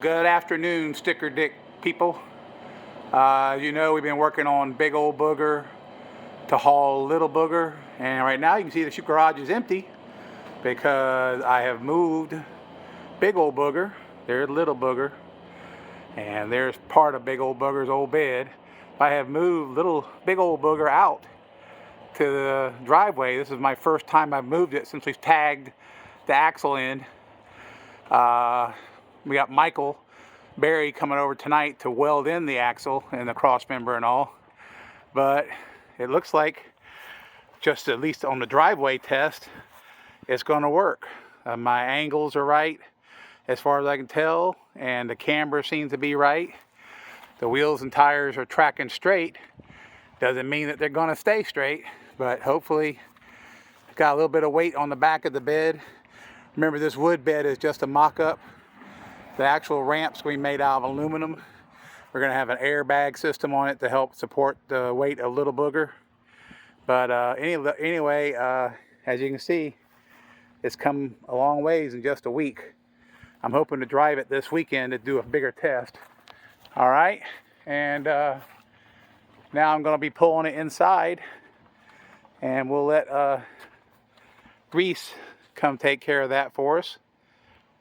Good afternoon, StickerDick people. You know, we've been working on Big Old Booger to haul Little Booger, and right now you can see the garage is empty because I have moved Big Old Booger. There's Little Booger, and there's part of Big Old Booger's old bed. I have moved Big Old Booger out to the driveway. This is my first time I've moved it since we've tagged the axle in. We got Michael Barry coming over tonight to weld in the axle and the cross member and all, but it looks like, just at least on the driveway test, it's going to work. My angles are right as far as I can tell, and the camber seems to be right. The wheels and tires are tracking straight. Doesn't mean that they're going to stay straight, but hopefully got a little bit of weight on the back of the bed. Remember, this wood bed is just a mock-up. The actual ramp's going to be made out of aluminum. We're going to have an airbag system on it to help support the weight of Little Booger. But anyway, as you can see, it's come a long ways in just a week. I'm hoping to drive it this weekend to do a bigger test. All right, and now I'm going to be pulling it inside, and we'll let Reese come take care of that for us.